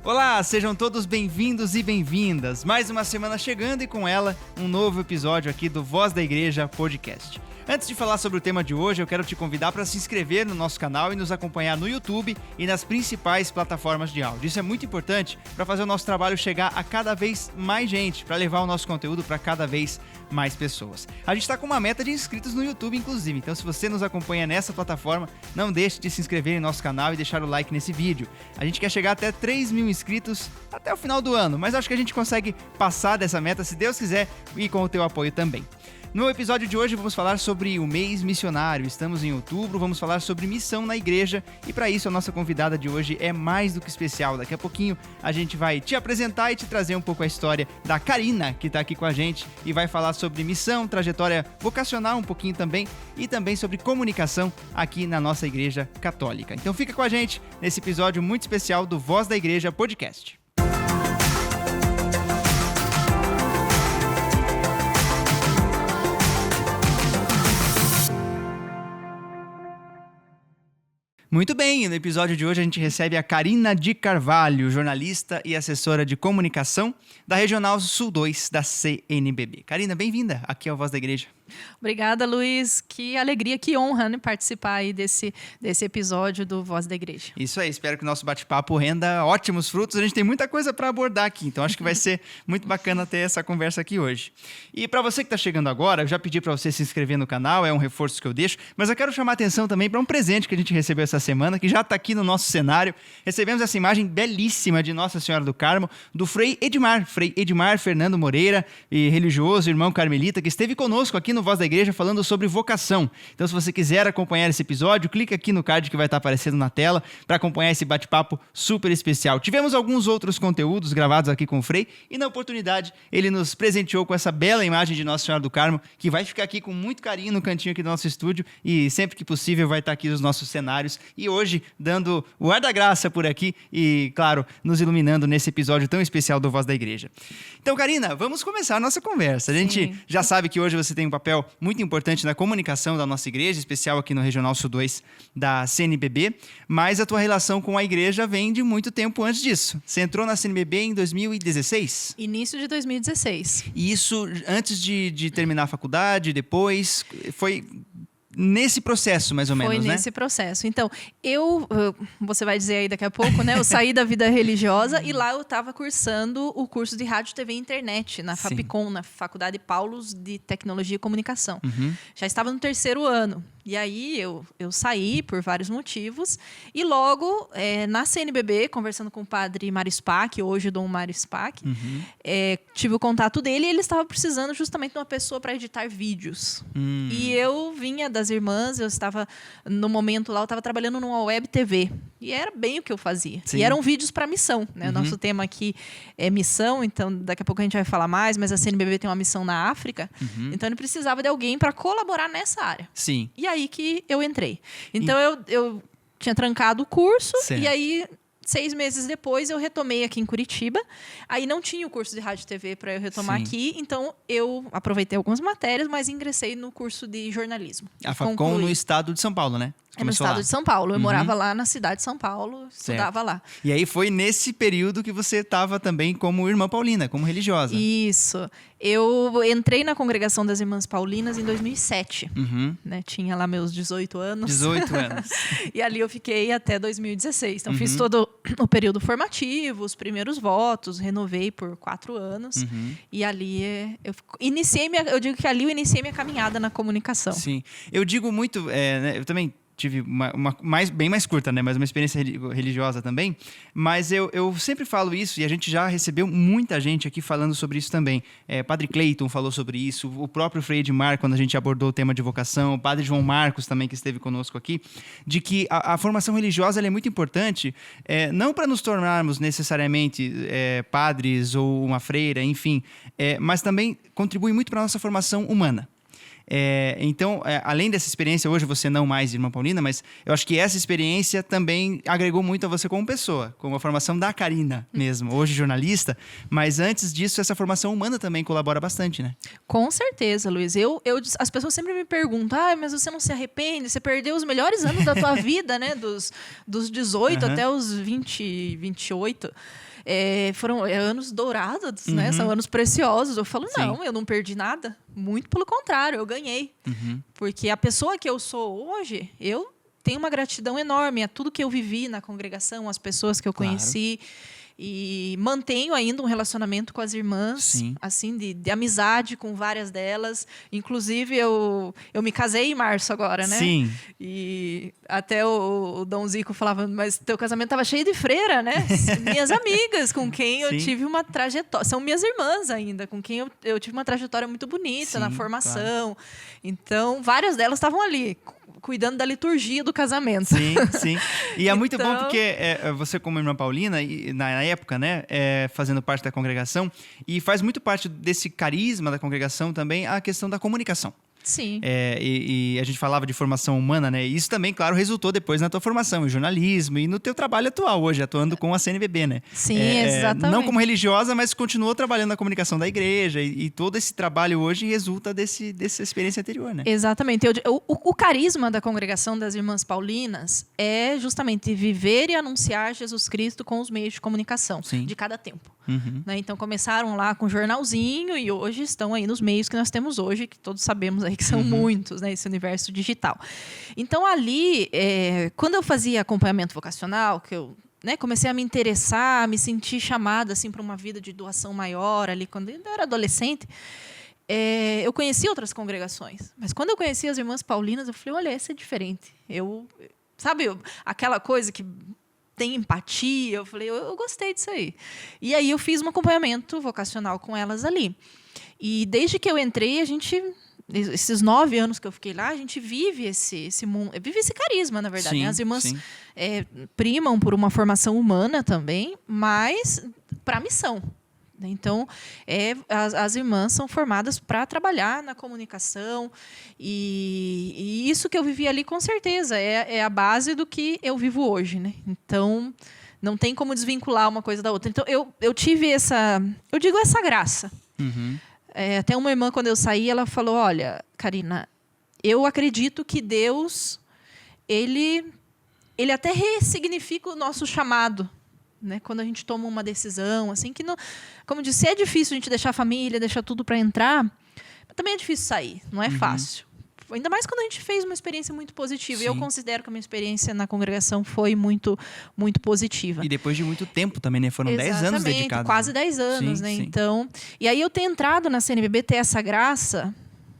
Olá, sejam todos bem-vindos e bem-vindas. Mais uma semana chegando e com ela um novo episódio aqui do Voz da Igreja Podcast. Antes de falar sobre o tema de hoje, eu quero te convidar para se inscrever no nosso canal e nos acompanhar no YouTube e nas principais plataformas de áudio. Isso é muito importante para fazer o nosso trabalho chegar a cada vez mais gente, para levar o nosso conteúdo para cada vez mais pessoas. A gente está com uma meta de inscritos no YouTube, inclusive, então se você nos acompanha nessa plataforma, não deixe de se inscrever em nosso canal e deixar o like nesse vídeo. A gente quer chegar até 3 mil inscritos até o final do ano, mas acho que a gente consegue passar dessa meta, se Deus quiser, e com o teu apoio também. No episódio de hoje vamos falar sobre o mês missionário. Estamos em outubro, vamos falar sobre missão na igreja e para isso a nossa convidada de hoje é mais do que especial. Daqui a pouquinho a gente vai te apresentar e te trazer um pouco a história da Karina, que está aqui com a gente e vai falar sobre missão, trajetória vocacional um pouquinho também e também sobre comunicação aqui na nossa igreja católica. Então fica com a gente nesse episódio muito especial do Voz da Igreja Podcast. Muito bem, no episódio de hoje a gente recebe a Karina de Carvalho, jornalista e assessora de comunicação da Regional Sul 2 da CNBB. Karina, bem-vinda aqui ao Voz da Igreja. Obrigada, Luiz. Que alegria, que honra, né, participar aí desse episódio do Voz da Igreja. Isso aí, espero que o nosso bate-papo renda ótimos frutos. A gente tem muita coisa para abordar aqui, então acho que vai ser muito bacana ter essa conversa aqui hoje. E para você que está chegando agora, eu já pedi para você se inscrever no canal, é um reforço que eu deixo, mas eu quero chamar a atenção também para um presente que a gente recebeu essa semana, que já está aqui no nosso cenário. Recebemos essa imagem belíssima de Nossa Senhora do Carmo, do Frei Edmar Fernando Moreira, e religioso, irmão carmelita, que esteve conosco aqui no Voz da Igreja falando sobre vocação. Então, se você quiser acompanhar esse episódio, clica aqui no card que vai estar aparecendo na tela para acompanhar esse bate-papo super especial. Tivemos alguns outros conteúdos gravados aqui com o Frei e, na oportunidade, ele nos presenteou com essa bela imagem de Nossa Senhora do Carmo, que vai ficar aqui com muito carinho no cantinho aqui do nosso estúdio e sempre que possível vai estar aqui nos nossos cenários e hoje dando o ar da graça por aqui e, claro, nos iluminando nesse episódio tão especial do Voz da Igreja. Então, Karina, vamos começar a nossa conversa. A gente já sabe que hoje você tem um papel muito importante na comunicação da nossa igreja, especial aqui no Regional Sul 2 da CNBB, mas a tua relação com a igreja vem de muito tempo antes disso. Você entrou na CNBB em 2016? Início de 2016. E isso antes de terminar a faculdade, depois, foi nesse processo, mais ou menos, né? Foi nesse processo. Então, você vai dizer aí daqui a pouco, né? Eu saí da vida religiosa e lá eu estava cursando o curso de Rádio, TV e Internet, na FAPCOM, na Faculdade Paulos de Tecnologia e Comunicação. Já estava no 3º ano. E aí eu saí por vários motivos e logo na CNBB, conversando com o padre Mário Spack, hoje o Dom Mário Spack, tive o contato dele e ele estava precisando justamente de uma pessoa para editar vídeos. E eu vinha das irmãs, eu estava, no momento lá, eu estava trabalhando numa web TV. E era bem o que eu fazia. Sim. E eram vídeos para missão, né? O nosso tema aqui é missão, então daqui a pouco a gente vai falar mais, mas a CNBB tem uma missão na África, então ele precisava de alguém para colaborar nessa área. Sim. E aí que eu entrei. Então eu tinha trancado o curso, e aí 6 meses depois eu retomei aqui em Curitiba. Aí não tinha o curso de rádio e TV para eu retomar aqui, então eu aproveitei algumas matérias, mas ingressei no curso de jornalismo. A FAPCOM no estado de São Paulo, né? É no estado de São Paulo. Eu morava lá na cidade de São Paulo, estudava lá. E aí foi nesse período que você estava também como irmã paulina, como religiosa. Isso. Eu entrei na Congregação das Irmãs Paulinas em 2007. Né? Tinha lá meus 18 anos. 18 anos. E ali eu fiquei até 2016. Então fiz todo o período formativo, os primeiros votos, renovei por 4 anos. E ali eu digo que ali eu iniciei minha caminhada na comunicação. Sim. Eu digo muito, né, eu também tive bem mais curta, né? Mas uma experiência religiosa também. Mas eu sempre falo isso e a gente já recebeu muita gente aqui falando sobre isso também. Padre Cleiton falou sobre isso, o próprio Frei Edmar, quando a gente abordou o tema de vocação, o Padre João Marcos também, que esteve conosco aqui, de que a formação religiosa ela é muito importante, não para nos tornarmos necessariamente padres ou uma freira, enfim, mas também contribui muito para a nossa formação humana. Então, além dessa experiência, hoje você não mais irmã Paulina, mas eu acho que essa experiência também agregou muito a você como pessoa, como a formação da Karina mesmo, hoje jornalista, mas antes disso, essa formação humana também colabora bastante, né? Com certeza, Luiz. As pessoas sempre me perguntam, mas você não se arrepende? Você perdeu os melhores anos da tua vida, né? Dos 18 até os 20, 28. Foram anos dourados, né? São anos preciosos. Eu falo, não, eu não perdi nada. Muito pelo contrário, eu ganhei. Porque a pessoa que eu sou hoje, eu tenho uma gratidão enorme a tudo que eu vivi na congregação, as pessoas que eu conheci. E mantenho ainda um relacionamento com as irmãs, assim, de amizade com várias delas. Inclusive, eu me casei em março agora, né? Sim. E até o Dom Zico falava, mas teu casamento estava cheio de freira, né? Minhas amigas, com quem eu tive uma trajetória. São minhas irmãs ainda, com quem eu tive uma trajetória muito bonita na formação. Claro. Então, várias delas estavam ali, cuidando da liturgia do casamento. Sim. E é muito bom porque você, como irmã Paulina, na época, né, fazendo parte da congregação, e faz muito parte desse carisma da congregação também a questão da comunicação. Sim. E a gente falava de formação humana, né? E isso também, claro, resultou depois na tua formação em jornalismo e no teu trabalho atual hoje, atuando com a CNBB, né? Sim, exatamente. Não como religiosa, mas continuou trabalhando na comunicação da igreja e todo esse trabalho hoje resulta dessa experiência anterior, né? Exatamente. O carisma da congregação das Irmãs Paulinas é justamente viver e anunciar Jesus Cristo com os meios de comunicação de cada tempo. Né? Então, começaram lá com um jornalzinho e hoje estão aí nos meios que nós temos hoje, que todos sabemos aí que são muitos, né? Esse universo digital. Então, ali, quando eu fazia acompanhamento vocacional, que eu comecei a me interessar, a me sentir chamada assim, para uma vida de doação maior, ali quando eu era adolescente, eu conheci outras congregações. Mas quando eu conheci as Irmãs Paulinas, eu falei, olha, essa é diferente. Sabe, aquela coisa que tem empatia, eu falei, eu gostei disso aí. E aí eu fiz um acompanhamento vocacional com elas ali. E desde que eu entrei, esses 9 anos que eu fiquei lá, a gente vive esse mundo, vive esse carisma, na verdade. Né? As irmãs primam por uma formação humana também, mas para a missão. Então, as irmãs são formadas para trabalhar na comunicação e isso que eu vivi ali, com certeza, é a base do que eu vivo hoje. Né? Então, não tem como desvincular uma coisa da outra. Então, eu tive essa graça. Até uma irmã, quando eu saí, ela falou, olha, Karina, eu acredito que Deus, ele até ressignifica o nosso chamado. Né? Quando a gente toma uma decisão, assim, que não, como eu disse, é difícil a gente deixar a família, deixar tudo para entrar, mas também é difícil sair, não é fácil. Ainda mais quando a gente fez uma experiência muito positiva. E eu considero que a minha experiência na congregação foi muito, muito positiva. E depois de muito tempo também, né? Foram 10 anos dedicados. Quase 10 anos, né? Então, e aí eu ter entrado na CNBB, ter essa graça,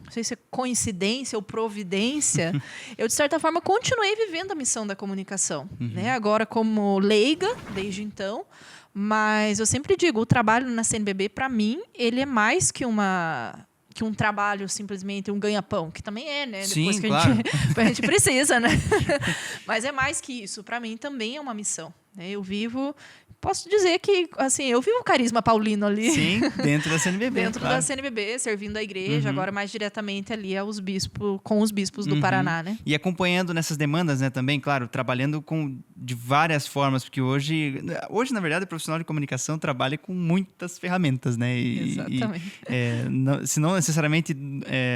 não sei se é coincidência ou providência, eu, de certa forma, continuei vivendo a missão da comunicação. Né? Agora, como leiga, desde então, mas eu sempre digo, o trabalho na CNBB, para mim, ele é mais que um trabalho, simplesmente um ganha-pão, que também é, né? Depois que claro. a gente precisa, né? Mas é mais que isso. Para mim, também é uma missão. Né? Posso dizer que, assim, eu vivo o carisma paulino ali. Sim, dentro da CNBB. Dentro da CNBB, servindo a igreja, agora mais diretamente ali com os bispos do Paraná, né? E acompanhando nessas demandas, né, também, claro, trabalhando de várias formas, porque hoje, na verdade, o profissional de comunicação trabalha com muitas ferramentas, né? Exatamente. Se não necessariamente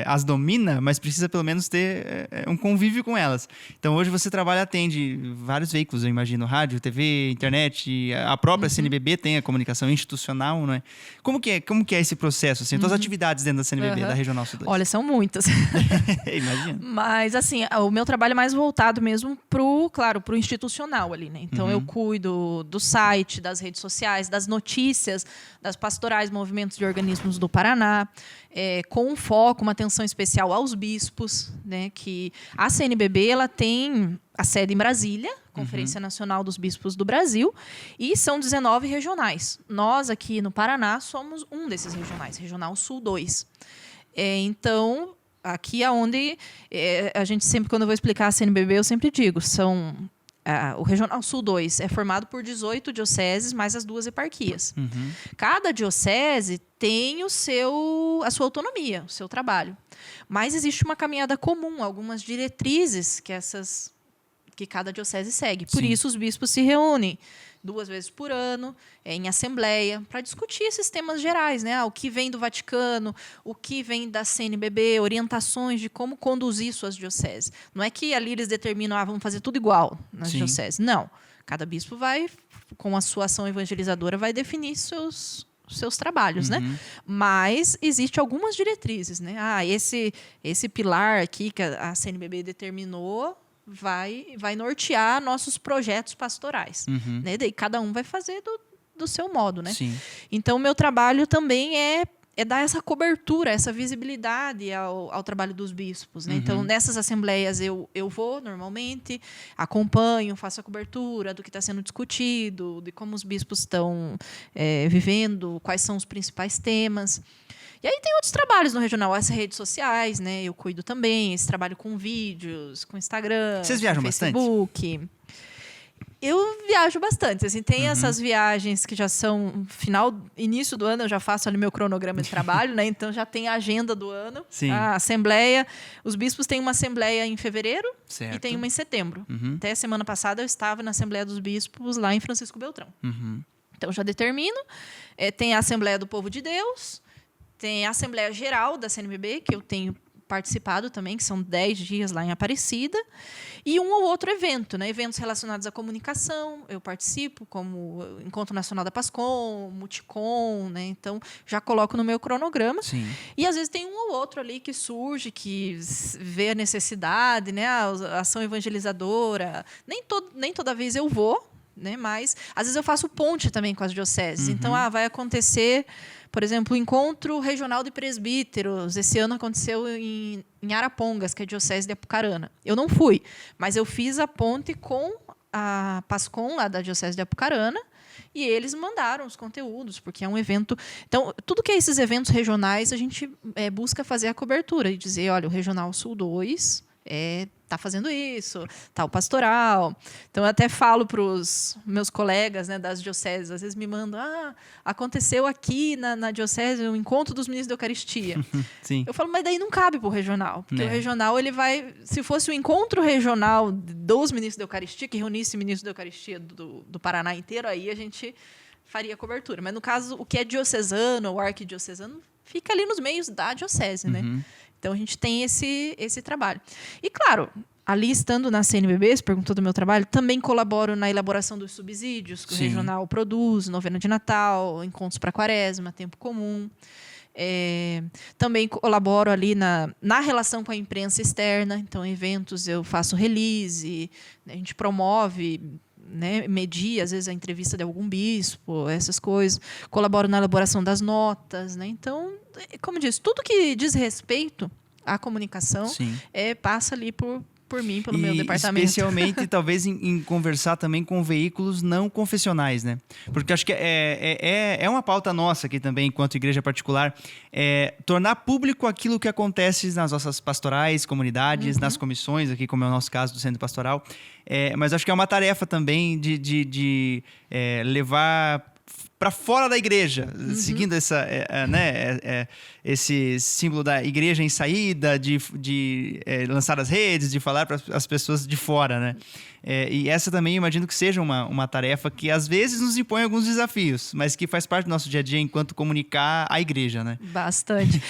as domina, mas precisa pelo menos ter um convívio com elas. Então, hoje você atende vários veículos, eu imagino, rádio, TV, internet, a própria CNBB tem a comunicação institucional, não é? Como que é esse processo? Assim, todas as atividades dentro da CNBB, da Regional Sudeste? Olha, são muitas. Imagina. Mas, assim, o meu trabalho é mais voltado mesmo pro institucional ali, né? Então, eu cuido do site, das redes sociais, das notícias, das pastorais, movimentos de organismos do Paraná, com um foco, uma atenção especial aos bispos, né? Que a CNBB, ela tem a sede em Brasília, Conferência Nacional dos Bispos do Brasil, e são 19 regionais. Nós, aqui no Paraná, somos um desses regionais, Regional Sul 2. Então, aqui é onde a gente sempre, quando eu vou explicar a CNBB, eu sempre digo, o Regional Sul 2 é formado por 18 dioceses, mais as 2 eparquias. Uhum. Cada diocese tem a sua autonomia, o seu trabalho. Mas existe uma caminhada comum, algumas diretrizes que cada diocese segue. Por Sim. isso, os bispos se reúnem 2 vezes por ano, em assembleia, para discutir esses temas gerais, né? O que vem do Vaticano, o que vem da CNBB, orientações de como conduzir suas dioceses. Não é que ali eles determinam, vamos fazer tudo igual nas Sim. dioceses. Não. Cada bispo vai, com a sua ação evangelizadora, vai definir seus trabalhos, né? Mas existe algumas diretrizes, né? Esse pilar aqui que a CNBB determinou vai nortear nossos projetos pastorais, né? Daí cada um vai fazer do seu modo, né? Sim. Então, o meu trabalho também é dar essa cobertura, essa visibilidade ao trabalho dos bispos, né? Então, nessas assembleias eu vou normalmente, acompanho, faço a cobertura do que está sendo discutido, de como os bispos estão vivendo, quais são os principais temas. E aí tem outros trabalhos no regional, as redes sociais, né? Eu cuido também, esse trabalho com vídeos, com Instagram, Vocês viajam com Facebook. Eu viajo bastante, assim, tem essas viagens que já são início do ano, eu já faço ali meu cronograma de trabalho, né? Então já tem a agenda do ano. Sim. A assembleia, os bispos têm uma assembleia em fevereiro Certo. e tem uma em setembro. Até a semana passada eu estava na Assembleia dos Bispos lá em Francisco Beltrão. Então já determino. Tem a Assembleia do Povo de Deus, tem a Assembleia Geral da CNBB, que eu tenho participado também, que são 10 dias lá em Aparecida, e um ou outro evento, né? Eventos relacionados à comunicação, eu participo, como Encontro Nacional da PASCOM, Multicom, né? Então, já coloco no meu cronograma. Sim. E, às vezes, tem um ou outro ali que surge, que vê a necessidade, né? A ação evangelizadora. Nem toda vez eu vou, né? Mas, às vezes, eu faço ponte também com as dioceses. Então, vai acontecer, por exemplo, o Encontro Regional de Presbíteros. Esse ano aconteceu em Arapongas, que é a diocese de Apucarana. Eu não fui, mas eu fiz a ponte com a PASCOM, lá da diocese de Apucarana, e eles mandaram os conteúdos, porque é um evento... Então, tudo que é esses eventos regionais, a gente busca fazer a cobertura e dizer, olha, o Regional Sul 2 está fazendo isso, tá o pastoral. Então, eu até falo para os meus colegas, né, das dioceses, às vezes me mandam, aconteceu aqui na diocese o encontro dos ministros da Eucaristia. Sim. Eu falo, mas daí não cabe para o regional, porque o regional, ele vai... Se fosse o encontro regional dos ministros da Eucaristia, que reunisse ministros da Eucaristia do Paraná inteiro, aí a gente faria cobertura. Mas, no caso, o que é diocesano ou arquidiocesano fica ali nos meios da diocese, né? Então, a gente tem esse trabalho. E, claro, ali estando na CNBB, você perguntou do meu trabalho, também colaboro na elaboração dos subsídios que o regional produz, novena de Natal, encontros para Quaresma, tempo comum. Também colaboro ali na relação com a imprensa externa. Então, eventos, eu faço release, a gente promove... Né, medir, às vezes, a entrevista de algum bispo, essas coisas. Colaboro na elaboração das notas. Né? Então, como disse, tudo que diz respeito à comunicação passa ali por mim, pelo meu departamento. Especialmente, talvez, em conversar também com veículos não confessionais, né? Porque acho que é uma pauta nossa aqui também, enquanto igreja particular, tornar público aquilo que acontece nas nossas pastorais, comunidades, nas comissões, aqui como é o nosso caso do Centro Pastoral. Mas acho que é uma tarefa também de levar para fora da igreja, seguindo esse símbolo da igreja em saída, de lançar as redes, de falar para as pessoas de fora, né? E essa também imagino que seja uma tarefa que às vezes nos impõe alguns desafios, mas que faz parte do nosso dia a dia enquanto comunicar a igreja, né? Bastante.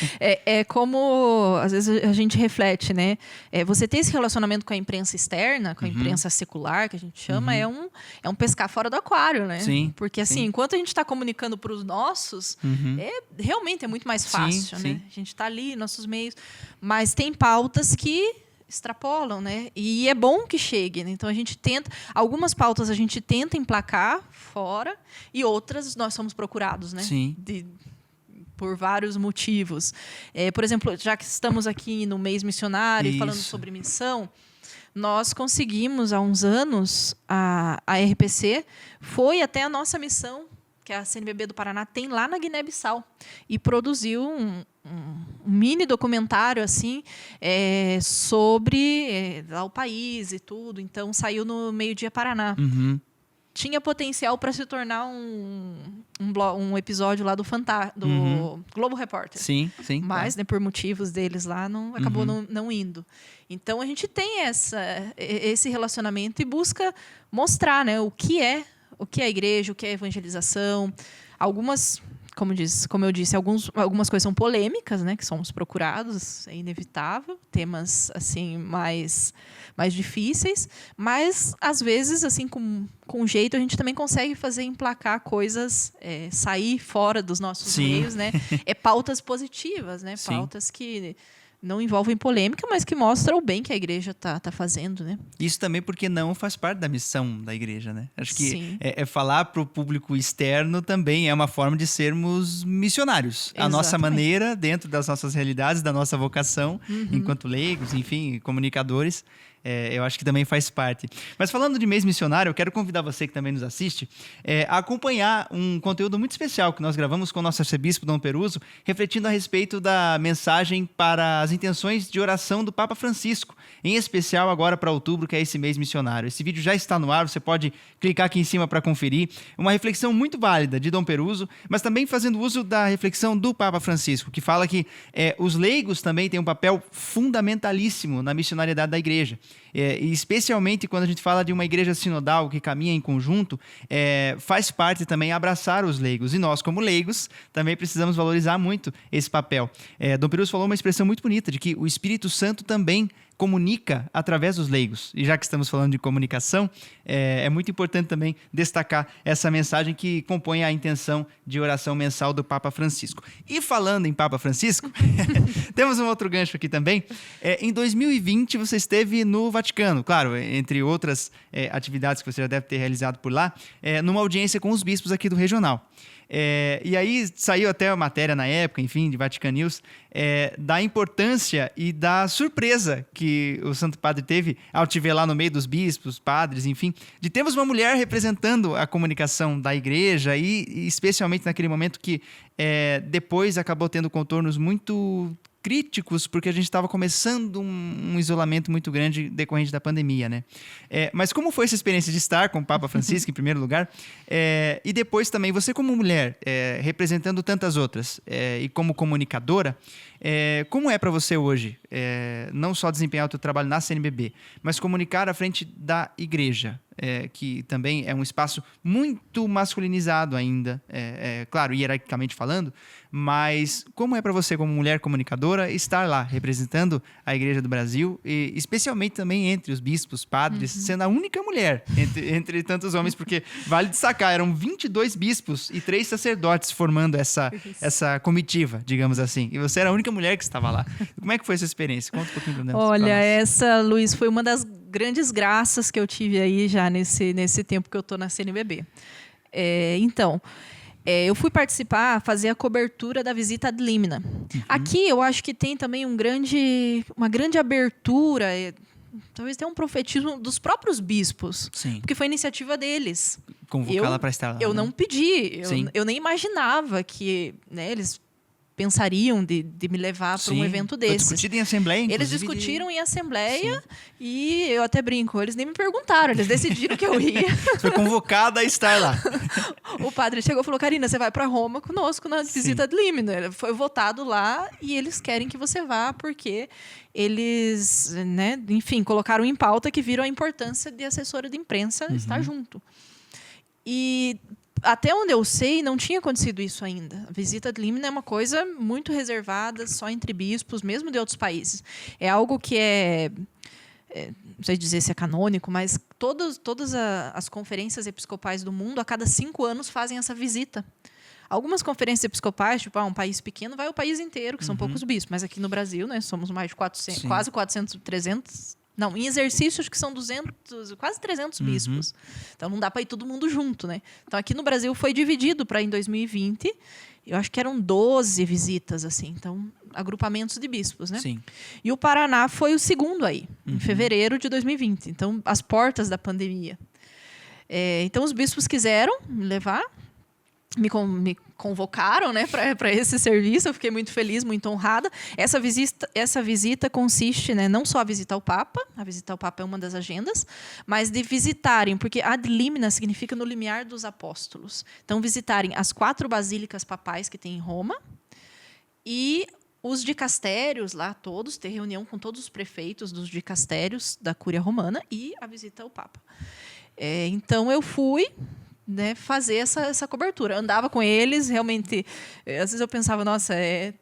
Como às vezes a gente reflete, né? Você ter esse relacionamento com a imprensa externa, com a imprensa secular, que a gente chama, é um pescar fora do aquário, né? Sim. Porque assim, enquanto a gente está comunicando para os nossos, realmente é muito mais fácil, né? A gente está ali, nossos meios, mas tem pautas que extrapolam, né? E é bom que chegue, né? Então a gente tenta, algumas pautas a gente tenta emplacar fora e outras nós somos procurados, né? Sim. Por vários motivos. Por exemplo, já que estamos aqui no mês missionário e falando sobre missão, nós conseguimos há uns anos, a RPC foi até a nossa missão que a CNBB do Paraná tem lá na Guiné-Bissau e produziu um mini documentário assim sobre lá o país e tudo. Então saiu no Meio-Dia Paraná. Uhum. Tinha potencial para se tornar um episódio lá do Globo Repórter. Sim. Mas, né, por motivos deles lá, acabou não indo. Então, a gente tem esse relacionamento e busca mostrar, né, o que é a igreja, o que é a evangelização. Algumas, como eu disse, algumas coisas são polêmicas, né, que somos procurados, é inevitável. Temas, assim, mais difíceis. Mas, às vezes, assim, com jeito, a gente também consegue fazer emplacar coisas, sair fora dos nossos meios, né? Pautas positivas, né? Sim. Pautas que não envolvem polêmica, mas que mostram o bem que a igreja tá fazendo, né? Isso também porque não faz parte da missão da igreja, né? Acho que Sim. Falar para o público externo também é uma forma de sermos missionários. A nossa maneira, dentro das nossas realidades, da nossa vocação, enquanto leigos, enfim, comunicadores. Eu acho que também faz parte. Mas falando de mês missionário, eu quero convidar você que também nos assiste a acompanhar um conteúdo muito especial que nós gravamos com o nosso arcebispo Dom Peruso, refletindo a respeito da mensagem para as intenções de oração do Papa Francisco, em especial agora para outubro, que é esse mês missionário. Esse vídeo já está no ar, você pode clicar aqui em cima para conferir. Uma reflexão muito válida de Dom Peruso, mas também fazendo uso da reflexão do Papa Francisco, que fala que os leigos também têm um papel fundamentalíssimo na missionariedade da igreja. E especialmente quando a gente fala de uma igreja sinodal que caminha em conjunto, faz parte também abraçar os leigos. E nós, como leigos, também precisamos valorizar muito esse papel. Dom Peruso falou uma expressão muito bonita, de que o Espírito Santo também comunica através dos leigos. E já que estamos falando de comunicação, é muito importante também destacar essa mensagem que compõe a intenção de oração mensal do Papa Francisco. E falando em Papa Francisco, temos um outro gancho aqui também. Em 2020, você esteve no Vaticano, claro, entre outras atividades que você já deve ter realizado por lá, numa audiência com os bispos aqui do Regional. E aí saiu até a matéria na época, enfim, de Vatican News, da importância e da surpresa que o Santo Padre teve ao te ver lá no meio dos bispos, padres, enfim, de termos uma mulher representando a comunicação da igreja e especialmente naquele momento que depois acabou tendo contornos muito críticos, porque a gente estava começando um isolamento muito grande decorrente da pandemia, né? Mas como foi essa experiência de estar com o Papa Francisco, em primeiro lugar, e depois também, você como mulher, representando tantas outras, e como comunicadora, como é para você hoje, não só desempenhar o seu trabalho na CNBB, mas comunicar à frente da igreja, que também é um espaço muito masculinizado ainda, claro, hierarquicamente falando, mas como é para você, como mulher comunicadora, estar lá representando a Igreja do Brasil, e especialmente também entre os bispos, padres, sendo a única mulher entre tantos homens, porque vale destacar, eram 22 bispos e 3 sacerdotes formando essa comitiva, digamos assim, e você era a única mulher que estava lá. Como é que foi essa experiência? Conta um pouquinho pra nós. Olha, essa, Luiz, foi uma das grandes graças que eu tive aí já nesse tempo que eu tô na CNBB. Então, eu fui fazer a cobertura da visita ad limina. Aqui eu acho que tem também uma grande abertura, talvez tenha um profetismo dos próprios bispos. Sim. Porque foi iniciativa deles. Convocá-la para estar lá. Eu não pedi, Sim. eu nem imaginava que, né, eles pensariam de me levar para um evento desses. Foi discutido em assembleia, inclusive. Eles discutiram em assembleia. Sim. E eu até brinco, eles nem me perguntaram, eles decidiram que eu ia. Você foi convocada a estar lá. O padre chegou e falou, Karina, você vai para Roma conosco na visita ad limina. Foi votado lá e eles querem que você vá porque eles, né, enfim, colocaram em pauta que viram a importância de assessora de imprensa estar junto. E até onde eu sei, não tinha acontecido isso ainda. A visita ad limina é uma coisa muito reservada, só entre bispos, mesmo de outros países. É algo que não sei dizer se é canônico, mas todas as conferências episcopais do mundo, a cada 5 anos, fazem essa visita. Algumas conferências episcopais, tipo, um país pequeno, vai o país inteiro, que são poucos bispos. Mas aqui no Brasil, né, somos mais de 400, quase 400, 300... Não, em exercícios que são 200, quase 300 bispos. Então, não dá para ir todo mundo junto, né? Então, aqui no Brasil foi dividido para, em 2020, eu acho que eram 12 visitas, assim. Então, agrupamentos de bispos, né? Sim. E o Paraná foi o segundo aí, em fevereiro de 2020. Então, às portas da pandemia. Então, os bispos quiseram me levar. me convocaram, né, para esse serviço. Eu fiquei muito feliz, muito honrada. Essa visita consiste, né, não só a visita ao Papa é uma das agendas, mas de visitarem, porque ad limina significa no limiar dos apóstolos. Então, visitarem as 4 basílicas papais que tem em Roma e os dicastérios lá todos, ter reunião com todos os prefeitos dos dicastérios da Cúria Romana e a visita ao Papa. Então, eu fui, né, fazer essa cobertura. Andava com eles, realmente. Às vezes eu pensava, nossa, é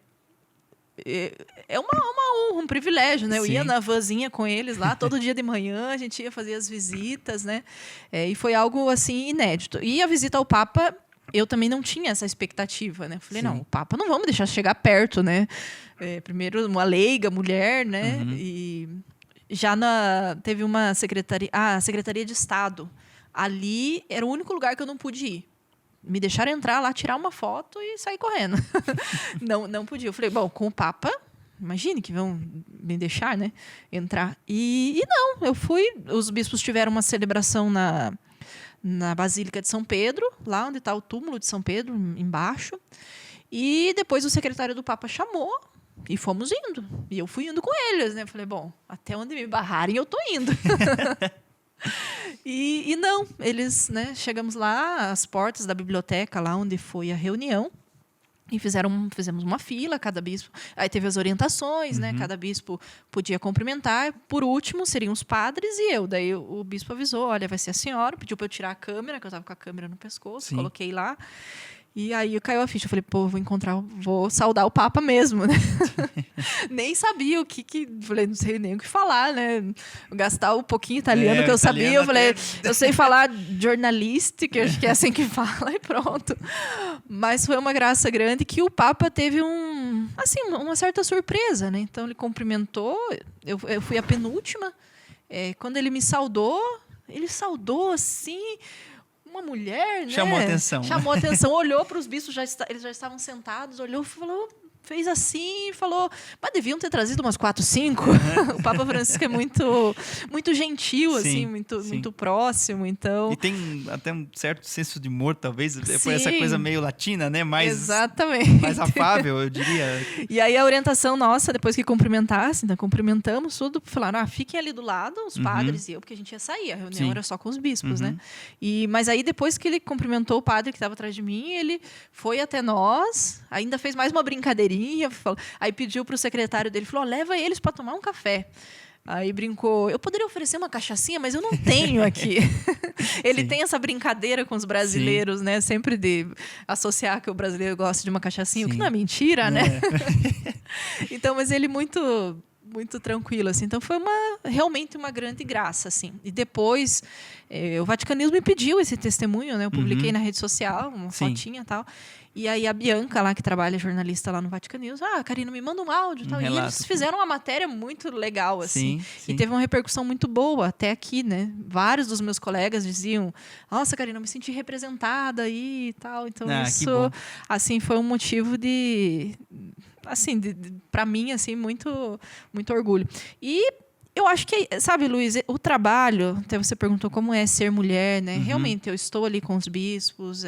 uma honra, um privilégio, né? Eu ia na vanzinha com eles lá, todo dia de manhã, a gente ia fazer as visitas, né? E foi algo, assim, inédito. E a visita ao Papa, eu também não tinha essa expectativa, né? Falei, não, o Papa não vamos deixar chegar perto, né? Primeiro, uma leiga, mulher, né? E já teve uma secretaria... a Secretaria de Estado. Ali era o único lugar que eu não pude ir. Me deixaram entrar lá, tirar uma foto e sair correndo. não podia. Eu falei, bom, com o Papa, imagine que vão me deixar, né, entrar. E não, eu fui. Os bispos tiveram uma celebração na Basílica de São Pedro, lá onde está o túmulo de São Pedro, embaixo. E depois o secretário do Papa chamou e fomos indo. E eu fui indo com eles, né? Falei, bom, até onde me barrarem eu tô indo. E não, eles, né, chegamos lá, às portas da biblioteca, lá onde foi a reunião, e fizemos uma fila, cada bispo. Aí teve as orientações, né, cada bispo podia cumprimentar. Por último, seriam os padres e eu. Daí o bispo avisou, olha, vai ser a senhora, pediu para eu tirar a câmera, que eu estava com a câmera no pescoço, coloquei lá. E aí caiu a ficha. Eu falei, pô, vou saudar o Papa mesmo, né? Nem sabia o que... Falei, não sei nem o que falar, né? Gastar o pouquinho italiano que eu sabia. Eu falei, eu sei falar jornalista, que acho que é assim que fala, e pronto. Mas foi uma graça grande que o Papa teve uma certa surpresa, né? Então, ele cumprimentou. Eu fui a penúltima. Quando ele me saudou, assim... uma mulher, né? Chamou atenção, olhou para os bispos, eles já estavam sentados, olhou, falou, fez assim, falou, mas deviam ter trazido umas 4, 5. O Papa Francisco é muito, muito gentil, assim, muito próximo, então... E tem até um certo senso de humor, talvez, por essa coisa meio latina, né? Exatamente. Mais afável, eu diria. E aí a orientação nossa, depois que cumprimentasse, então cumprimentamos tudo, falaram, fiquem ali do lado, os padres e eu, porque a gente ia sair, a reunião era só com os bispos, né? Mas aí depois que ele cumprimentou o padre que estava atrás de mim, ele foi até nós, ainda fez mais uma brincadeirinha, aí pediu para o secretário dele, falou, leva eles para tomar um café. Aí brincou, eu poderia oferecer uma cachaçinha, mas eu não tenho aqui. Ele tem essa brincadeira com os brasileiros, né? Sempre de associar que o brasileiro gosta de uma cachaçinha, o que não é mentira, né? Então, mas ele muito tranquilo, assim. Então, foi realmente uma grande graça, assim. E depois, o Vaticanismo me pediu esse testemunho, né? Eu publiquei na rede social, uma fotinha e tal. E aí a Bianca, lá que trabalha, jornalista lá no Vaticanismo, Karina, me manda um áudio e tal. E eles fizeram uma matéria muito legal, assim. E teve uma repercussão muito boa, até aqui, né? Vários dos meus colegas diziam, nossa, Karina, eu me senti representada aí e tal. Então, isso, assim, foi um motivo assim, para mim, assim, muito, muito orgulho. E eu acho que, sabe, Luiz, o trabalho, até você perguntou como é ser mulher, né? Realmente, eu estou ali com os bispos,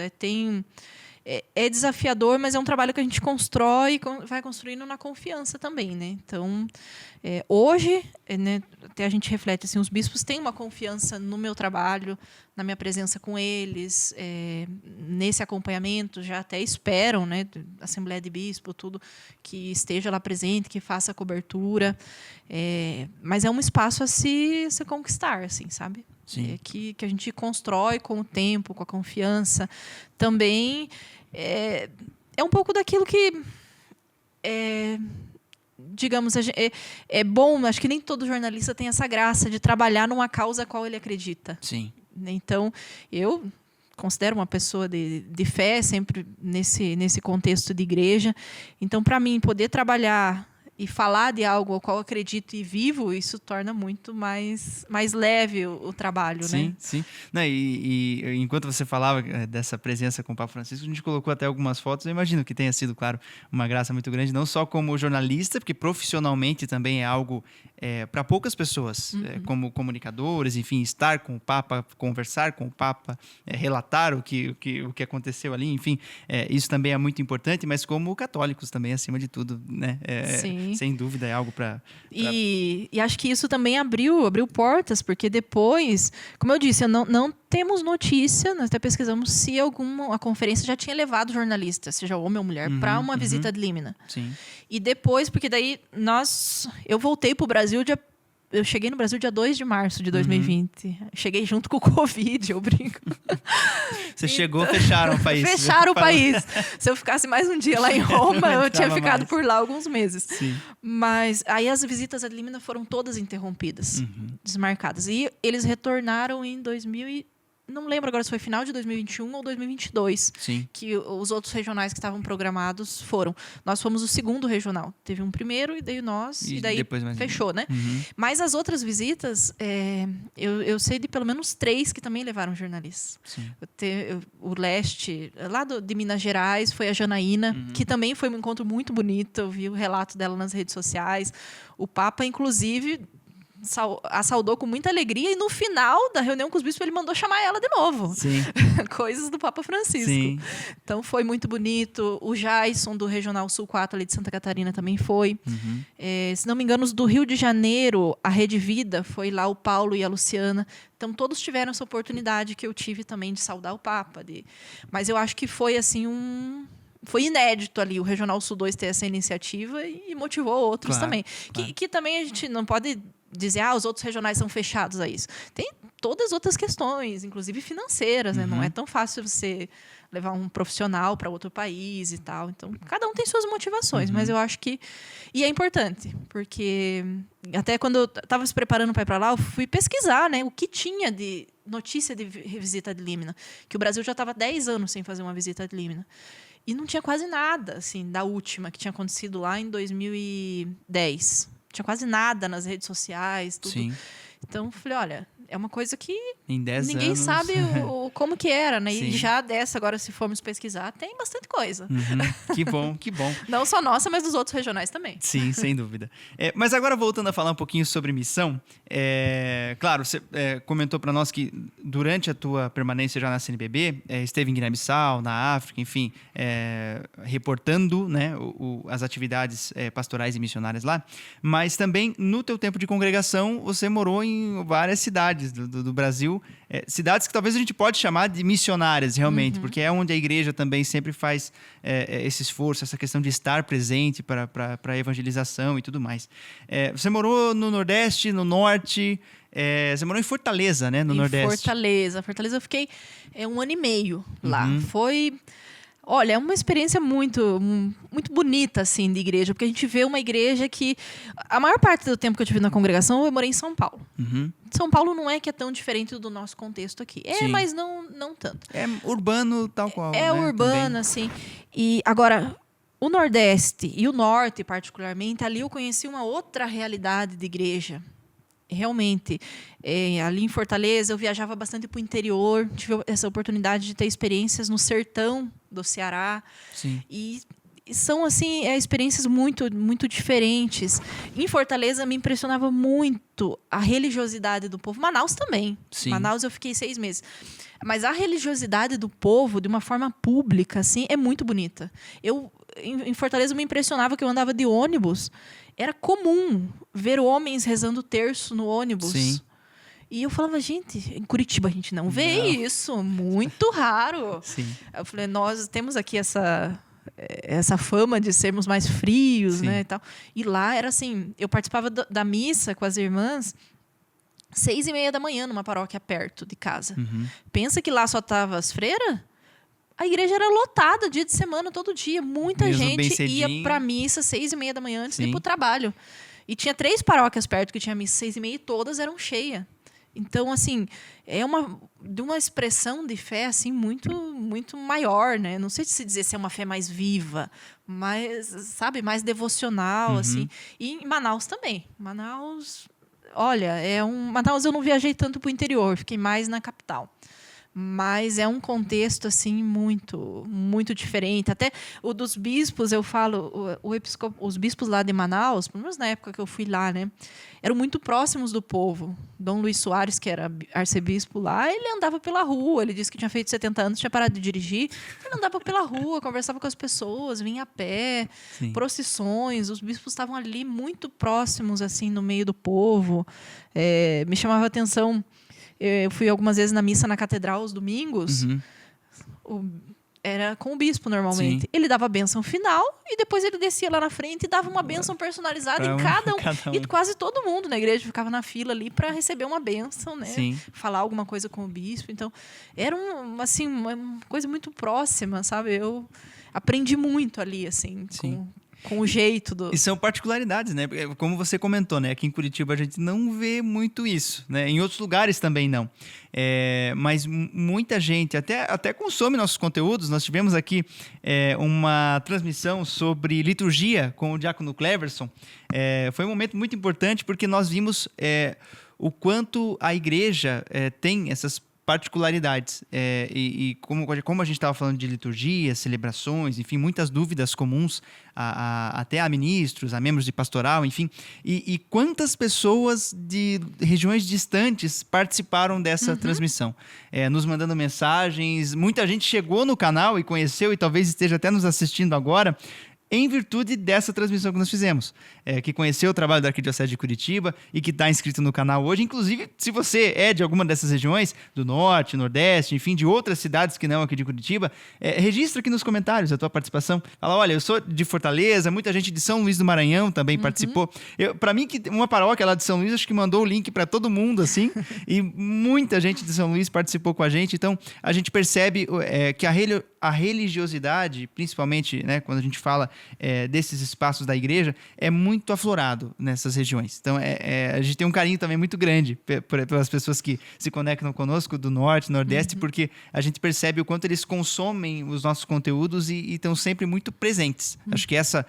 é desafiador, mas é um trabalho que a gente constrói e vai construindo na confiança também, né? Então, hoje, né, até a gente reflete assim, os bispos têm uma confiança no meu trabalho, na minha presença com eles, nesse acompanhamento, já até esperam, né, Assembleia de Bispo, tudo, que esteja lá presente, que faça a cobertura. Mas é um espaço a se conquistar, assim, sabe? Que a gente constrói com o tempo, com a confiança. Também é um pouco daquilo que digamos, é bom, acho que nem todo jornalista tem essa graça de trabalhar numa causa a qual ele acredita. Sim. Então, eu considero uma pessoa de fé, sempre nesse contexto de igreja. Então, para mim, poder trabalhar e falar de algo ao qual acredito e vivo, isso torna muito mais leve o trabalho, né? Sim, sim. Não, e enquanto você falava dessa presença com o Papa Francisco, a gente colocou até algumas fotos. Eu imagino que tenha sido, claro, uma graça muito grande, não só como jornalista, porque profissionalmente também é algo para poucas pessoas, como comunicadores, enfim, estar com o Papa, conversar com o Papa, relatar o que aconteceu ali, enfim, isso também é muito importante, mas como católicos também, acima de tudo, né? Sim. Sem dúvida, é algo para... E acho que isso também abriu portas, porque depois, como eu disse, não temos notícia, nós até pesquisamos se a conferência já tinha levado jornalistas, seja homem ou mulher, para uma visita ad limina. Sim. E depois, porque daí eu voltei para o Brasil eu cheguei no Brasil dia 2 de março de 2020. Cheguei junto com o Covid, eu brinco. Você chegou, fecharam o país. Fecharam o país. Se eu ficasse mais um dia lá em Roma, eu tinha ficado por lá alguns meses. Sim. Mas aí as visitas ad limina foram todas interrompidas, desmarcadas. E eles retornaram em 2000 não lembro agora se foi final de 2021 ou 2022. Sim. Que os outros regionais que estavam programados foram. Nós fomos o segundo regional. Teve um primeiro, e daí nós, e daí fechou, né? Mas as outras visitas, eu sei de pelo menos 3 que também levaram jornalistas. Sim. O leste, lá de Minas Gerais, foi a Janaína, que também foi um encontro muito bonito. Eu vi o relato dela nas redes sociais. O Papa, inclusive, a saudou com muita alegria, e no final da reunião com os bispos ele mandou chamar ela de novo. Sim. Coisas do Papa Francisco. Sim. Então foi muito bonito. O Jason do Regional Sul 4 ali de Santa Catarina também foi. Se não me engano, os do Rio de Janeiro, a Rede Vida, foi lá o Paulo e a Luciana. Então todos tiveram essa oportunidade que eu tive também de saudar o Papa. Mas eu acho que foi assim foi inédito ali o Regional Sul 2 ter essa iniciativa, e motivou outros também. Claro. Que também a gente não pode dizer, os outros regionais são fechados a isso. Tem todas as outras questões, inclusive financeiras, né? Não é tão fácil você levar um profissional para outro país e tal. Então, cada um tem suas motivações, mas eu acho que... E é importante, porque até quando eu estava se preparando para ir para lá, eu fui pesquisar, né, o que tinha de notícia de visita ad limina, que o Brasil já estava 10 anos sem fazer uma visita ad limina. E não tinha quase nada, assim, da última, que tinha acontecido lá em 2010. Tinha quase nada nas redes sociais, tudo. Sim. Então, falei, olha, é uma coisa que em 10 ninguém anos... sabe como que era, né? Sim. E já dessa, agora, se formos pesquisar, tem bastante coisa. Que bom, que bom. Não só nossa, mas dos outros regionais também. Sim, sem dúvida. Mas agora, voltando a falar um pouquinho sobre missão, claro, você comentou para nós que durante a tua permanência já na CNBB, esteve em Guiné-Bissau, na África, enfim, reportando, né, as atividades pastorais e missionárias lá, mas também no teu tempo de congregação, você morou em várias cidades do Brasil, cidades que talvez a gente pode chamar de missionárias, realmente, porque é onde a igreja também sempre faz esse esforço, essa questão de estar presente para a evangelização e tudo mais. Você morou no Nordeste, no Norte, você morou em Fortaleza, né, no Nordeste. Fortaleza eu fiquei 1 ano e meio lá. Foi... Olha, é uma experiência muito, muito bonita, assim, de igreja, porque a gente vê uma igreja que... A maior parte do tempo que eu tive na congregação, eu morei em São Paulo. São Paulo não é que é tão diferente do nosso contexto aqui. Sim. Mas não tanto. É urbano tal qual, né? Urbano, também. Assim. E agora, o Nordeste e o Norte, particularmente, ali eu conheci uma outra realidade de igreja. Realmente, ali em Fortaleza, eu viajava bastante para o interior, tive essa oportunidade de ter experiências no sertão do Ceará. Sim. E são assim experiências muito, muito diferentes. Em Fortaleza, me impressionava muito a religiosidade do povo. Manaus também. Sim. Manaus eu fiquei 6 meses. Mas a religiosidade do povo, de uma forma pública, assim, é muito bonita. Em Fortaleza, me impressionava que eu andava de ônibus. Era comum ver homens rezando terço no ônibus. Sim. E eu falava, gente, em Curitiba a gente não vê isso. Muito raro. Sim. Eu falei, nós temos aqui essa fama de sermos mais frios, né, e tal. E lá era assim, eu participava da missa com as irmãs 6:30 da manhã, numa paróquia perto de casa. Pensa que lá só tava as freiras? A igreja era lotada dia de semana, todo dia. Muita Mesmo gente ia para missa 6:30 da manhã antes de ir para o trabalho. E tinha 3 paróquias perto que tinha missa 6:30 e todas eram cheias. Então, assim, de uma expressão de fé assim muito, muito maior, né? Não sei se dizer se é uma fé mais viva, mais, sabe, mais devocional, assim. E em Manaus também. Manaus, olha, Manaus eu não viajei tanto para o interior, fiquei mais na capital. Mas é um contexto assim muito, muito diferente. Até o dos bispos, eu falo, os bispos lá de Manaus, pelo menos na época que eu fui lá, né, eram muito próximos do povo. Dom Luiz Soares, que era arcebispo lá, ele andava pela rua. Ele disse que tinha feito 70 anos, tinha parado de dirigir. Ele andava pela rua, conversava com as pessoas, vinha a pé, Sim. procissões. Os bispos estavam ali muito próximos, assim, no meio do povo. Me chamava a atenção. Eu fui algumas vezes na missa na catedral aos domingos. Era com o bispo, normalmente. Sim. Ele dava a bênção final e depois ele descia lá na frente e dava uma bênção personalizada em cada um. E quase todo mundo na igreja ficava na fila ali para receber uma bênção, né? Sim. Falar alguma coisa com o bispo. Então, era uma coisa muito próxima, sabe? Eu aprendi muito ali, assim, com o jeito do... E são particularidades, né? Como você comentou, né? Aqui em Curitiba a gente não vê muito isso, né? Em outros lugares também não. Mas muita gente até consome nossos conteúdos. Nós tivemos aqui uma transmissão sobre liturgia com o diácono Cleverson. Foi um momento muito importante porque nós vimos o quanto a igreja tem essas particularidades. E como a gente estava falando de liturgia, celebrações, enfim, muitas dúvidas comuns até a ministros, a membros de pastoral, enfim. E quantas pessoas de regiões distantes participaram dessa transmissão, nos mandando mensagens. Muita gente chegou no canal e conheceu e talvez esteja até nos assistindo agora, em virtude dessa transmissão que nós fizemos, que conheceu o trabalho da Arquidiocese de Curitiba e que está inscrito no canal hoje. Inclusive, se você é de alguma dessas regiões, do Norte, Nordeste, enfim, de outras cidades que não aqui de Curitiba, registra aqui nos comentários a tua participação. Fala, olha, eu sou de Fortaleza, muita gente de São Luís do Maranhão também participou. Para mim, que uma paróquia lá de São Luís, acho que mandou o link para todo mundo, assim, e muita gente de São Luís participou com a gente. Então, a gente percebe que a religiosidade, principalmente, né, quando a gente fala desses espaços da igreja, é muito aflorado nessas regiões. Então, a gente tem um carinho também muito grande pelas pessoas que se conectam conosco do Norte, Nordeste, porque a gente percebe o quanto eles consomem os nossos conteúdos e estão sempre muito presentes. Acho que essa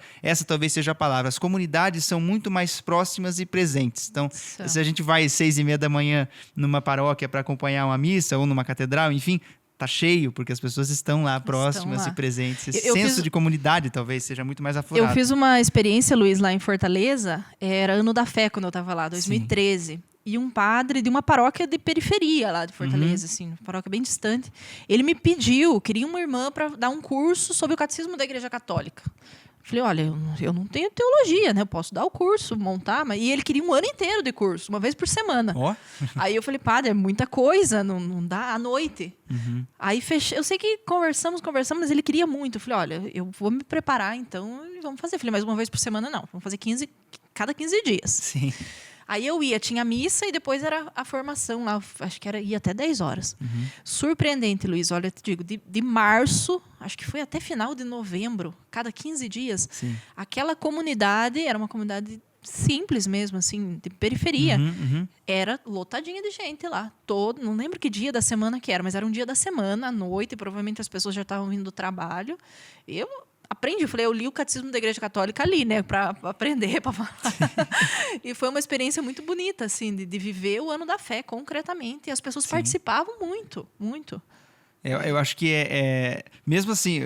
talvez seja a palavra. As comunidades são muito mais próximas e presentes. Então, se a gente vai às 6:30 da manhã numa paróquia para acompanhar uma missa ou numa catedral, enfim, tá cheio, porque as pessoas estão lá próximas e presentes. Esse senso de comunidade talvez seja muito mais aflorado. Eu fiz uma experiência, Luiz, lá em Fortaleza. Era ano da fé quando eu estava lá, 2013. Sim. E um padre de uma paróquia de periferia lá de Fortaleza, assim, uma paróquia bem distante. Ele me pediu, queria uma irmã para dar um curso sobre o catecismo da Igreja Católica. Falei, olha, eu não tenho teologia, né? Eu posso dar o curso, montar, mas... E ele queria um ano inteiro de curso, uma vez por semana. Aí eu falei, padre, é muita coisa, não dá à noite. Aí fechei, eu sei que conversamos, mas ele queria muito. Eu falei, olha, eu vou me preparar, então, e vamos fazer. Eu falei, mas uma vez por semana não, vamos fazer cada 15 dias. Sim. Aí eu tinha missa e depois era a formação lá, acho que ia até 10 horas. Surpreendente, Luiz, olha, eu te digo, de março, acho que foi até final de novembro, cada 15 dias, aquela comunidade, era uma comunidade simples mesmo, assim, de periferia, era lotadinha de gente lá, não lembro que dia da semana que era, mas era um dia da semana, à noite, provavelmente as pessoas já estavam vindo do trabalho. Aprendi, eu li o Catecismo da Igreja Católica ali, né, para aprender, para falar. E foi uma experiência muito bonita, assim, de viver o ano da fé concretamente. E as pessoas participavam muito, muito. Eu acho que mesmo assim,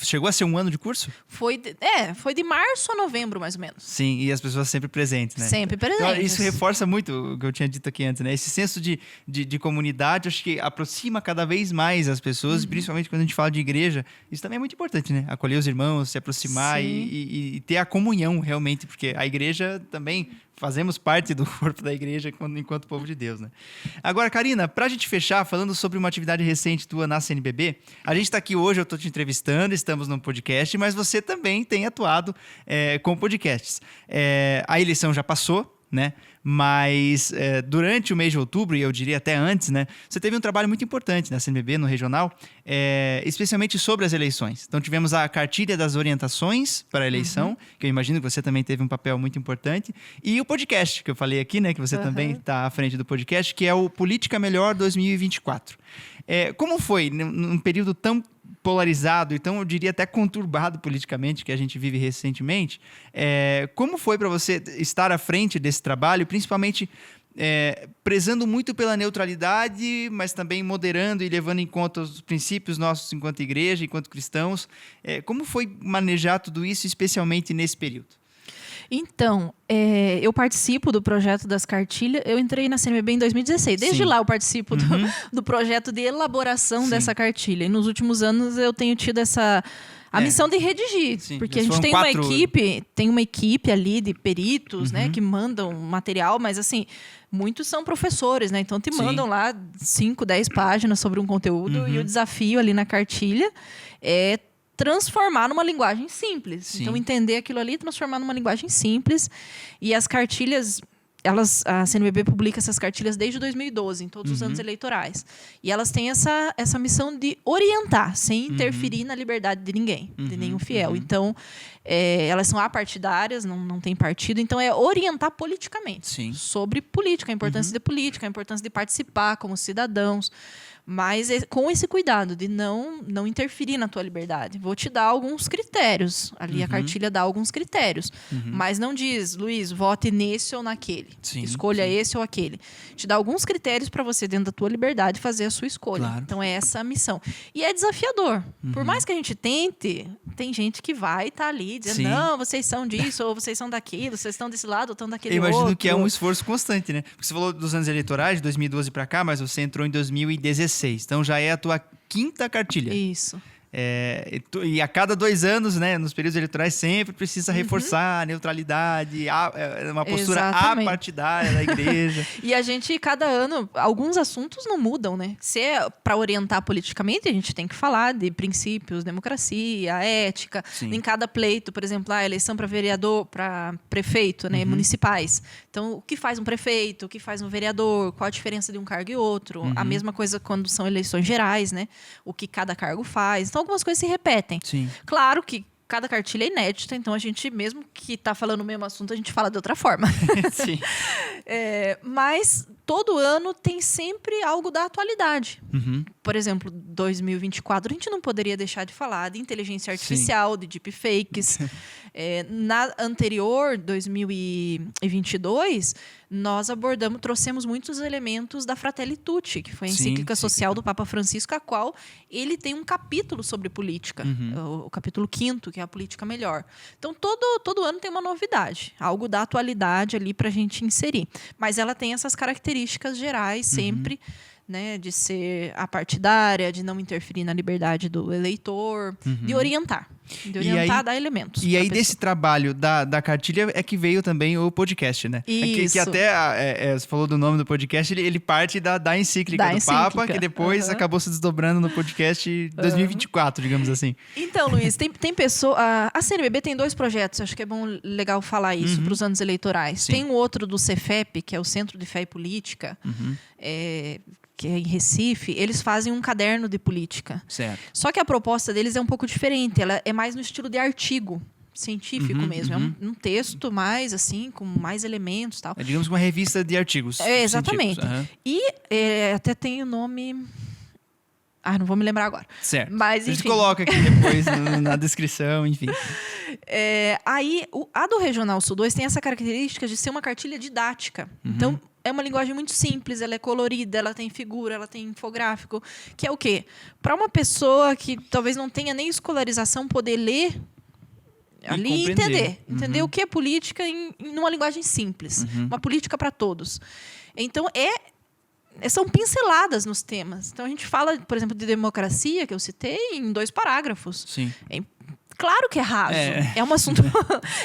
chegou a ser um ano de curso? Foi de março a novembro, mais ou menos. Sim, e as pessoas sempre presentes, né? Sempre presentes. Então, isso reforça muito o que eu tinha dito aqui antes, né? Esse senso de comunidade, acho que aproxima cada vez mais as pessoas, principalmente quando a gente fala de igreja. Isso também é muito importante, né? Acolher os irmãos, se aproximar e ter a comunhão, realmente, porque a igreja também... Fazemos parte do corpo da igreja enquanto povo de Deus, né? Agora, Karina, para a gente fechar, falando sobre uma atividade recente tua na CNBB, a gente está aqui hoje, eu estou te entrevistando, estamos num podcast, mas você também tem atuado com podcasts. A eleição já passou, né? Mas durante o mês de outubro, e eu diria até antes, né? Você teve um trabalho muito importante na CNBB, no regional, especialmente sobre as eleições. Então, tivemos a cartilha das orientações para a eleição, que eu imagino que você também teve um papel muito importante, e o podcast, que eu falei aqui, né? Que você também está à frente do podcast, que é o Política Melhor 2024. Como foi, num período tão polarizado, então eu diria até conturbado politicamente, que a gente vive recentemente, como foi para você estar à frente desse trabalho, principalmente prezando muito pela neutralidade, mas também moderando e levando em conta os princípios nossos enquanto igreja, enquanto cristãos? Como foi manejar tudo isso, especialmente nesse período? Então, eu participo do projeto das cartilhas. Eu entrei na CNBB em 2016. Desde lá eu participo do projeto de elaboração dessa cartilha. E nos últimos anos eu tenho tido a missão de redigir. Sim, porque a gente tem uma equipe ali de peritos, né, que mandam material, mas assim, muitos são professores, né? Então te mandam lá 5, 10 páginas sobre um conteúdo e o desafio ali na cartilha é transformar numa linguagem simples. Sim. Então, entender aquilo ali e transformar numa linguagem simples. E as cartilhas, a CNBB publica essas cartilhas desde 2012, em todos os anos eleitorais. E elas têm essa missão de orientar, sem interferir na liberdade de ninguém, de nenhum fiel. Então, elas são apartidárias, não tem partido. Então, é orientar politicamente sobre política, a importância de política, a importância de participar como cidadãos. Mas com esse cuidado de não interferir na tua liberdade. Vou te dar alguns critérios. Ali a cartilha dá alguns critérios. Mas não diz, Luiz, vote nesse ou naquele. Escolha esse ou aquele. Te dá alguns critérios para você, dentro da tua liberdade, fazer a sua escolha. Claro. Então, é essa a missão. E é desafiador. Por mais que a gente tente, tem gente que vai estar ali dizendo, não, vocês são disso, ou vocês são daquilo, vocês estão desse lado, ou estão daquele outro. Eu imagino que é um esforço constante, né? Porque você falou dos anos eleitorais, de 2012 para cá, mas você entrou em 2016. Então, já é a tua 5ª cartilha. Isso. E a cada 2 anos, né, nos períodos eleitorais, sempre precisa reforçar a neutralidade, uma postura apartidária da igreja. E a gente, cada ano, alguns assuntos não mudam, né? Se é para orientar politicamente, a gente tem que falar de princípios, democracia, ética. Sim. Em cada pleito, por exemplo, a eleição para vereador, para prefeito, né, municipais. Então, o que faz um prefeito, o que faz um vereador, qual a diferença de um cargo e outro. A mesma coisa quando são eleições gerais, né? O que cada cargo faz. Então, algumas coisas se repetem. Sim. Claro que cada cartilha é inédita, então a gente, mesmo que está falando o mesmo assunto, a gente fala de outra forma. Sim. Mas todo ano tem sempre algo da atualidade. Por exemplo, 2024, a gente não poderia deixar de falar de inteligência artificial, de deepfakes. Na anterior, 2022, nós trouxemos muitos elementos da Fratelli Tutti, que foi a encíclica social do Papa Francisco, a qual ele tem um capítulo sobre política, o capítulo 5º, que é a política melhor. Então, todo ano tem uma novidade, algo da atualidade ali para a gente inserir. Mas ela tem essas características gerais sempre, né, de ser apartidária, de não interferir na liberdade do eleitor, de orientar. Dar elementos. E aí, desse trabalho da cartilha é que veio também o podcast, né? Isso. Que até, você falou do nome do podcast, ele parte da encíclica do Papa, que depois acabou se desdobrando no podcast 2024, digamos assim. Então, Luiz, tem pessoa... A CNBB tem 2 projetos, acho que é legal falar isso para os anos eleitorais. Sim. Tem um outro do Cefep, que é o Centro de Fé e Política, que é em Recife. Eles fazem um caderno de política. Certo. Só que a proposta deles é um pouco diferente. Ela é mais no estilo de artigo científico mesmo. É um texto mais, assim, com mais elementos e tal. Digamos uma revista de artigos. Exatamente. E até tem o nome... não vou me lembrar agora. Certo. Mas, enfim. A gente coloca aqui depois na descrição, enfim. Aí, a do Regional Sul 2 tem essa característica de ser uma cartilha didática. Então, é uma linguagem muito simples, ela é colorida, ela tem figura, ela tem infográfico, que é o quê? Para uma pessoa que talvez não tenha nem escolarização, poder ler ali e entender o que é política numa linguagem simples, uma política para todos. Então, são pinceladas nos temas. Então, a gente fala, por exemplo, de democracia, que eu citei, em 2 parágrafos. Sim. Claro que é raso. É um assunto...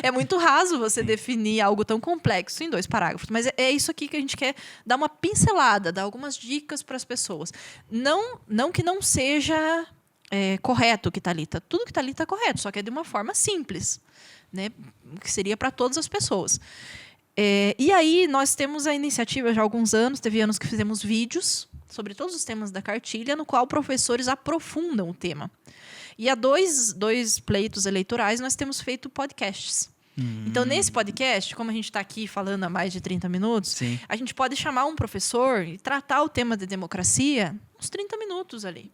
é muito raso você definir algo tão complexo em 2 parágrafos. Mas é isso aqui que a gente quer dar uma pincelada, dar algumas dicas para as pessoas. Não que não seja correto o que está ali. Tudo que está ali está correto, só que é de uma forma simples, né? Que seria para todas as pessoas. E aí nós temos a iniciativa já há alguns anos, teve anos que fizemos vídeos sobre todos os temas da cartilha, no qual professores aprofundam o tema. E há dois pleitos eleitorais nós temos feito podcasts. Então, nesse podcast, como a gente está aqui falando há mais de 30 minutos, Sim. a gente pode chamar um professor e tratar o tema de democracia uns 30 minutos ali.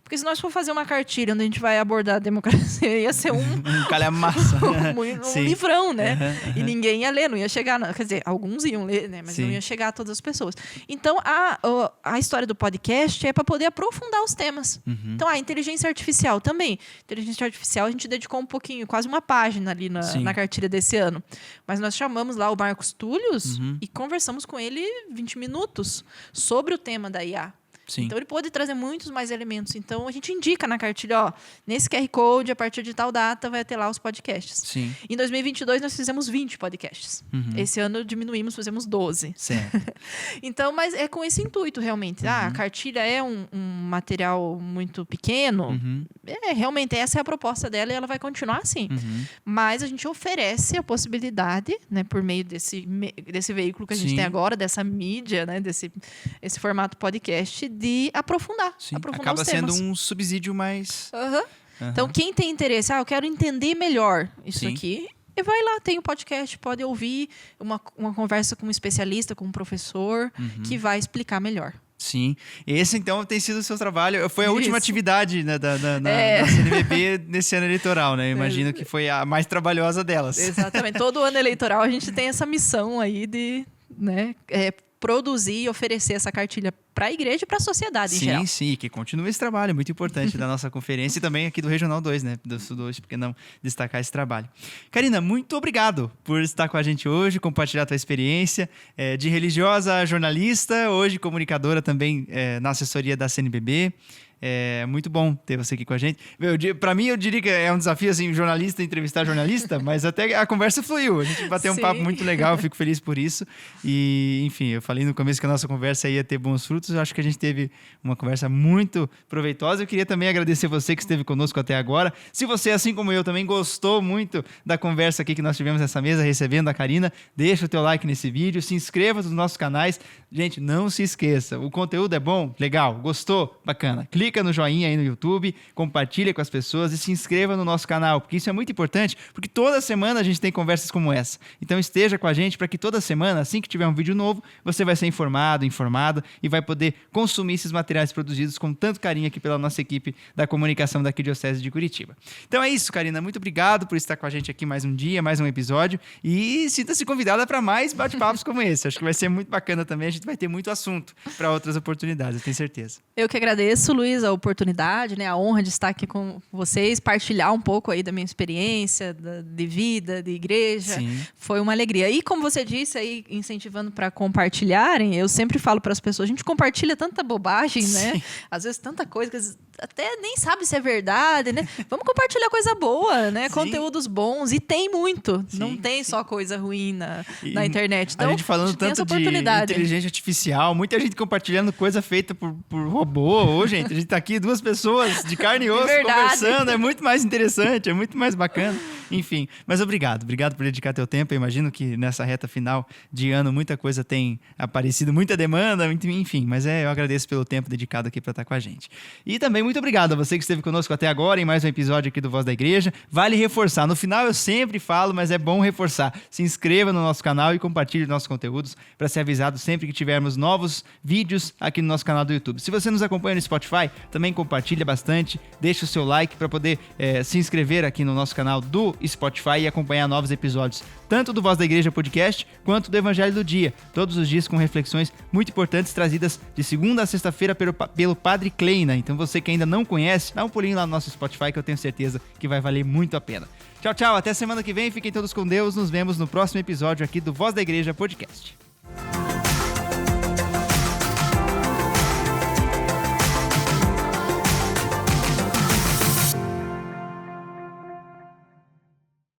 Porque se nós for fazer uma cartilha onde a gente vai abordar a democracia, ia ser um calhamaço. um livrão, né? Uhum. E ninguém ia ler, não ia chegar... Quer dizer, alguns iam ler, né? Mas Sim. não ia chegar a todas as pessoas. Então, a história do podcast é para poder aprofundar os temas. Então, a inteligência artificial também. Inteligência artificial, a gente dedicou um pouquinho, quase uma página ali na cartilha desse ano. Mas nós chamamos lá o Marcos Túlios e conversamos com ele 20 minutos sobre o tema da IA. Sim. Então, ele pode trazer muitos mais elementos. Então, a gente indica na cartilha, ó, nesse QR Code, a partir de tal data, vai ter lá os podcasts. Sim. Em 2022, nós fizemos 20 podcasts. Esse ano, diminuímos, fizemos 12. Certo. Então, mas é com esse intuito, realmente. A cartilha é um material muito pequeno. Realmente, essa é a proposta dela e ela vai continuar assim. Mas a gente oferece a possibilidade, né, por meio desse veículo que a gente tem agora, dessa mídia, né, esse formato podcast, de aprofundar Acaba os temas. sendo um subsídio mais... Então, quem tem interesse, eu quero entender melhor isso Sim. aqui, e vai lá, tem o podcast, pode ouvir uma conversa com um especialista, com um professor, que vai explicar melhor. Sim. Esse, então, tem sido o seu trabalho. Foi a última Isso. atividade, né, da CNBB nesse ano eleitoral, né? Eu imagino que foi a mais trabalhosa delas. Exatamente. Todo ano eleitoral a gente tem essa missão aí de, né, produzir e oferecer essa cartilha para a igreja e para a sociedade em geral. Sim, que continue esse trabalho muito importante da nossa conferência e também aqui do Regional 2, né? Do Sul-2, porque não destacar esse trabalho. Karina, muito obrigado por estar com a gente hoje, compartilhar a tua experiência de religiosa a jornalista, hoje comunicadora também na assessoria da CNBB. É muito bom ter você aqui com a gente. Para mim, eu diria que é um desafio, assim, jornalista entrevistar jornalista, mas até a conversa fluiu. A gente bateu um papo muito legal, eu fico feliz por isso. E, enfim, eu falei no começo que a nossa conversa ia ter bons frutos. Eu acho que a gente teve uma conversa muito proveitosa. Eu queria também agradecer você que esteve conosco até agora. Se você, assim como eu, também gostou muito da conversa aqui que nós tivemos nessa mesa, recebendo a Karina, deixa o teu like nesse vídeo, se inscreva nos nossos canais. Gente, não se esqueça, o conteúdo é bom? Legal, gostou? Bacana. Clica no joinha aí no YouTube, compartilha com as pessoas e se inscreva no nosso canal, porque isso é muito importante, porque toda semana a gente tem conversas como essa. Então esteja com a gente para que toda semana, assim que tiver um vídeo novo, você vai ser informada e vai poder consumir esses materiais produzidos com tanto carinho aqui pela nossa equipe da comunicação da Arquidiocese de Curitiba. Então é isso, Karina. Muito obrigado por estar com a gente aqui mais um dia, mais um episódio e sinta-se convidada para mais bate-papos como esse. Acho que vai ser muito bacana também. A gente vai ter muito assunto para outras oportunidades, eu tenho certeza. Eu que agradeço, Luiz, a oportunidade, né, a honra de estar aqui com vocês, partilhar um pouco aí da minha experiência de vida, de igreja. Sim. Foi uma alegria. E como você disse aí, incentivando para compartilharem, eu sempre falo para as pessoas, a gente compartilha tanta bobagem, né? Às vezes tanta coisa que até nem sabe se é verdade, né? Vamos compartilhar coisa boa, né? Sim. Conteúdos bons. E tem muito. Sim, não tem só coisa ruim na internet. Então, a gente falando tanto de inteligência artificial, muita gente compartilhando coisa feita por robô. Ô, gente, a gente tá aqui, duas pessoas de carne e osso conversando. É muito mais interessante, é muito mais bacana. Enfim, mas obrigado por dedicar teu tempo. Eu imagino que nessa reta final de ano muita coisa tem aparecido, muita demanda, enfim. Mas eu agradeço pelo tempo dedicado aqui para estar com a gente. E também muito obrigado a você que esteve conosco até agora em mais um episódio aqui do Voz da Igreja. Vale reforçar. No final eu sempre falo, mas é bom reforçar. Se inscreva no nosso canal e compartilhe nossos conteúdos para ser avisado sempre que tivermos novos vídeos aqui no nosso canal do YouTube. Se você nos acompanha no Spotify, também compartilha bastante, deixa o seu like para poder se inscrever aqui no nosso canal do Spotify e acompanhar novos episódios, tanto do Voz da Igreja Podcast, quanto do Evangelho do Dia, todos os dias com reflexões muito importantes trazidas de segunda a sexta-feira pelo Padre Kleina. Então você que ainda não conhece, dá um pulinho lá no nosso Spotify que eu tenho certeza que vai valer muito a pena. Tchau, tchau, até semana que vem, fiquem todos com Deus, nos vemos no próximo episódio aqui do Voz da Igreja Podcast.